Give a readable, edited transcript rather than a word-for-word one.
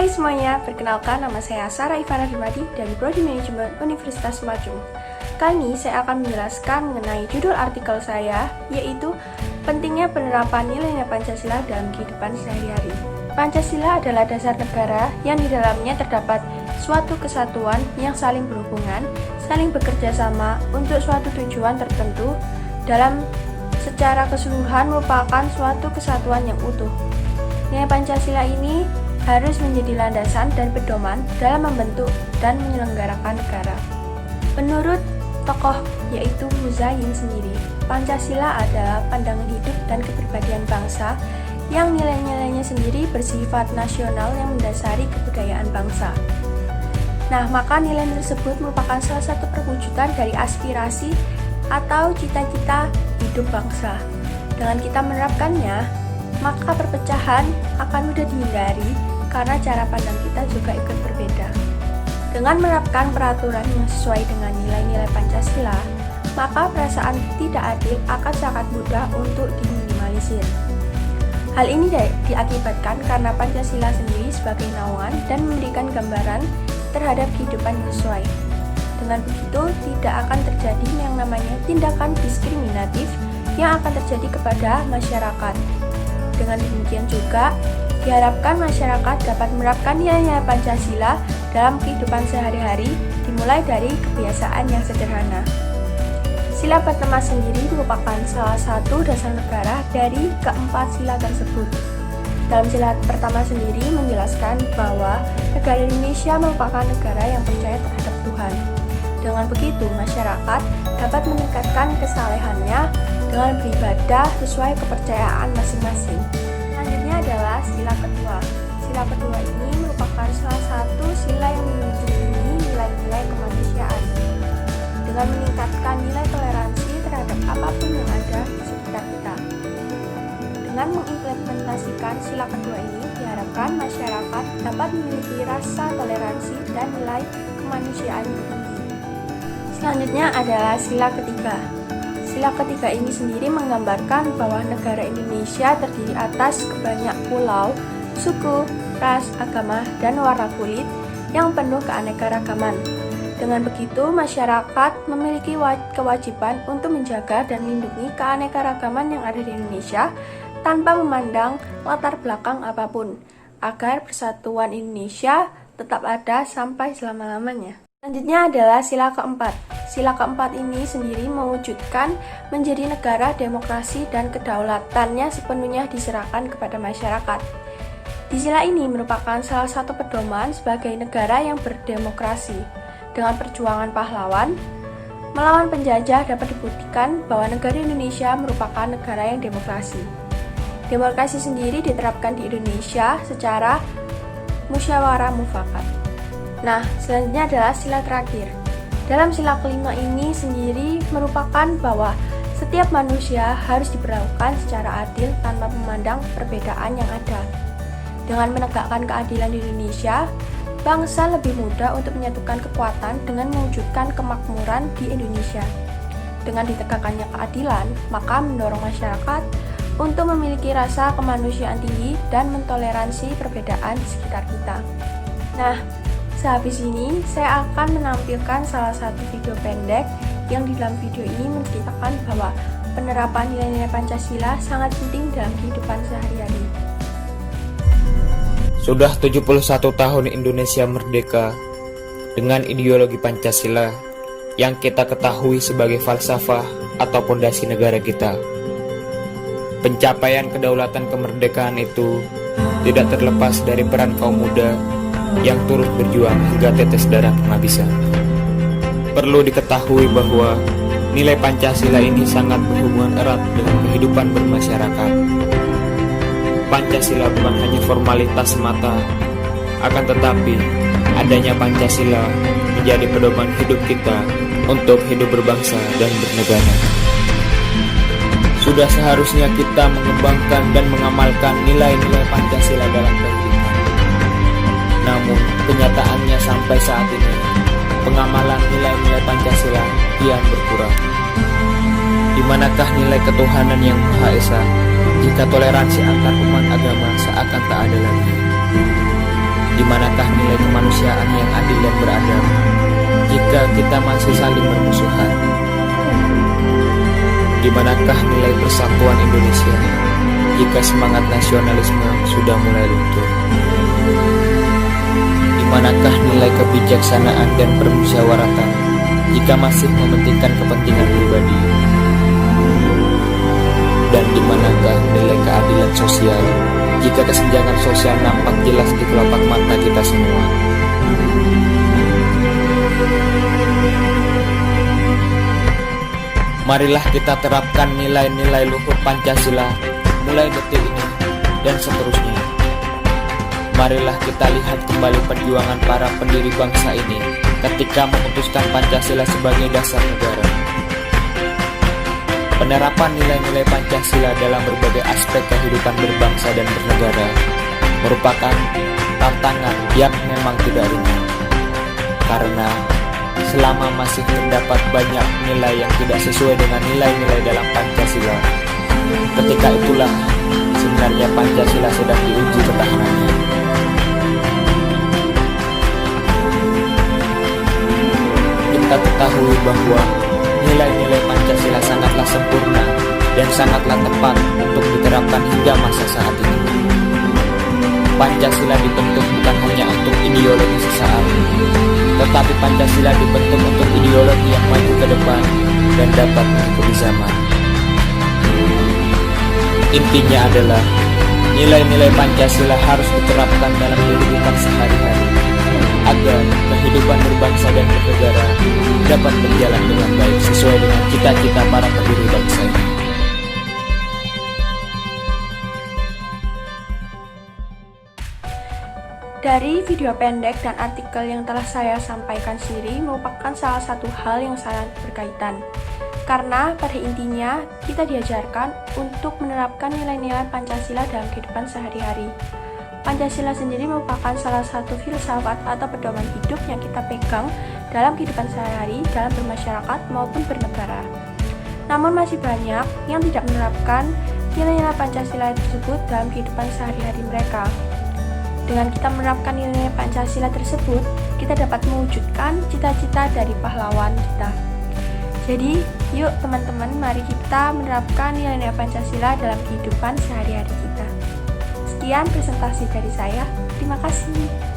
Hai semuanya, perkenalkan nama saya Sarah Ivana Rimadi dari Prodi Manajemen Universitas Majung. Kali ini saya akan menjelaskan mengenai judul artikel saya, yaitu pentingnya penerapan nilai-nilai Pancasila dalam kehidupan sehari-hari. Pancasila adalah dasar negara yang di dalamnya terdapat suatu kesatuan yang saling berhubungan, saling bekerja sama untuk suatu tujuan tertentu dalam secara keseluruhan merupakan suatu kesatuan yang utuh. Nilai Pancasila ini harus menjadi landasan dan pedoman dalam membentuk dan menyelenggarakan negara. Menurut tokoh yaitu Muzayyin sendiri, Pancasila adalah pandangan hidup dan kepribadian bangsa yang nilai-nilainya sendiri bersifat nasional yang mendasari kebudayaan bangsa. Nah, maka nilai tersebut merupakan salah satu perwujudan dari aspirasi atau cita-cita hidup bangsa. Dengan kita menerapkannya, maka perpecahan akan mudah dihindari karena cara pandang kita juga ikut berbeda. Dengan menerapkan peraturan yang sesuai dengan nilai-nilai Pancasila, maka perasaan tidak adil akan sangat mudah untuk diminimalisir. Hal ini diakibatkan karena Pancasila sendiri sebagai naungan dan memberikan gambaran terhadap kehidupan yang sesuai. Dengan begitu, tidak akan terjadi yang namanya tindakan diskriminatif yang akan terjadi kepada masyarakat. Dengan demikian juga, diharapkan masyarakat dapat menerapkan nilai-nilai Pancasila dalam kehidupan sehari-hari, dimulai dari kebiasaan yang sederhana. Sila pertama sendiri merupakan salah satu dasar negara dari keempat sila tersebut. Dalam sila pertama sendiri menjelaskan bahwa negara Indonesia merupakan negara yang percaya terhadap Tuhan. Dengan begitu, masyarakat dapat meningkatkan kesalehannya dengan beribadah sesuai kepercayaan masing-masing. Selanjutnya adalah sila kedua. Sila kedua ini merupakan salah satu sila yang menjunjung nilai-nilai kemanusiaan dengan meningkatkan nilai toleransi terhadap apapun yang ada di sekitar kita. Dengan mengimplementasikan sila kedua ini, diharapkan masyarakat dapat memiliki rasa toleransi dan nilai kemanusiaan yang tinggi. Selanjutnya adalah sila ketiga. Sila ketiga ini sendiri menggambarkan bahwa negara Indonesia terdiri atas banyak pulau, suku, ras, agama, dan warna kulit yang penuh keanekaragaman. Dengan begitu, masyarakat memiliki kewajiban untuk menjaga dan melindungi keanekaragaman yang ada di Indonesia tanpa memandang latar belakang apapun, agar persatuan Indonesia tetap ada sampai selama-lamanya. Selanjutnya adalah sila keempat. Sila keempat ini sendiri mewujudkan menjadi negara demokrasi dan kedaulatannya sepenuhnya diserahkan kepada masyarakat. Di sila ini merupakan salah satu pedoman sebagai negara yang berdemokrasi. Dengan perjuangan pahlawan, melawan penjajah dapat dibuktikan bahwa negara Indonesia merupakan negara yang demokrasi. Demokrasi sendiri diterapkan di Indonesia secara musyawarah mufakat. Nah, selanjutnya adalah sila terakhir. Dalam sila kelima ini sendiri merupakan bahwa setiap manusia harus diperlakukan secara adil tanpa memandang perbedaan yang ada. Dengan menegakkan keadilan di Indonesia, bangsa lebih mudah untuk menyatukan kekuatan dengan mewujudkan kemakmuran di Indonesia. Dengan ditegakkannya keadilan, maka mendorong masyarakat untuk memiliki rasa kemanusiaan tinggi dan mentoleransi perbedaan di sekitar kita. Nah, sehabis ini, saya akan menampilkan salah satu video pendek yang di dalam video ini menceritakan bahwa penerapan nilai-nilai Pancasila sangat penting dalam kehidupan sehari-hari. Sudah 71 tahun Indonesia merdeka dengan ideologi Pancasila yang kita ketahui sebagai falsafah atau pondasi negara kita. Pencapaian kedaulatan kemerdekaan itu tidak terlepas dari peran kaum muda yang turut berjuang hingga tetes darah penghabisan. Perlu diketahui bahwa nilai Pancasila ini sangat berhubungan erat dengan kehidupan bermasyarakat. Pancasila bukan hanya formalitas semata, akan tetapi adanya Pancasila menjadi pedoman hidup kita untuk hidup berbangsa dan bernegara. Sudah seharusnya kita mengembangkan dan mengamalkan nilai-nilai Pancasila dalam kehidupan. Namun, kenyataannya sampai saat ini, pengamalan nilai-nilai Pancasila kian berkurang. Di manakah nilai ketuhanan yang Maha Esa jika toleransi antar umat agama seakan tak ada lagi? Di manakah nilai kemanusiaan yang adil dan beradab jika kita masih saling bermusuhan? Di manakah nilai persatuan Indonesia jika semangat nasionalisme sudah mulai luntur? Di manakah nilai kebijaksanaan dan permusyawaratan jika masih mementingkan kepentingan pribadi? Dan di manakah nilai keadilan sosial jika kesenjangan sosial nampak jelas di kelopak mata kita semua? Marilah kita terapkan nilai-nilai luhur Pancasila mulai detik ini dan seterusnya. Marilah kita lihat kembali perjuangan para pendiri bangsa ini ketika memutuskan Pancasila sebagai dasar negara. Penerapan nilai-nilai Pancasila dalam berbagai aspek kehidupan berbangsa dan bernegara merupakan tantangan yang memang tidak ringan. Karena selama masih terdapat banyak nilai yang tidak sesuai dengan nilai-nilai dalam Pancasila, ketika itulah sebenarnya Pancasila sedang diuji ketahanannya. Kita ketahui bahwa nilai-nilai Pancasila sangatlah sempurna dan sangatlah tepat untuk diterapkan hingga masa saat ini. Pancasila dibentuk bukan hanya untuk ideologi sesaat, tetapi Pancasila dibentuk untuk ideologi yang maju ke depan dan dapat mengikuti zaman. Intinya adalah nilai-nilai Pancasila harus diterapkan dalam kehidupan sehari-hari agar kehidupan berbangsa dan bernegara dapat berjalan dengan baik sesuai dengan cita-cita para pendiri bangsa ini. Dari video pendek dan artikel yang telah saya sampaikan sendiri merupakan salah satu hal yang sangat berkaitan. Karena pada intinya kita diajarkan untuk menerapkan nilai-nilai Pancasila dalam kehidupan sehari-hari. Pancasila sendiri merupakan salah satu filsafat atau pedoman hidup yang kita pegang dalam kehidupan sehari-hari dalam bermasyarakat maupun bernegara. Namun masih banyak yang tidak menerapkan nilai-nilai Pancasila tersebut dalam kehidupan sehari-hari mereka. Dengan kita menerapkan nilai Pancasila tersebut, kita dapat mewujudkan cita-cita dari pahlawan kita. Jadi, yuk teman-teman, mari kita menerapkan nilai-nilai Pancasila dalam kehidupan sehari-hari kita. Sekian presentasi dari saya. Terima kasih.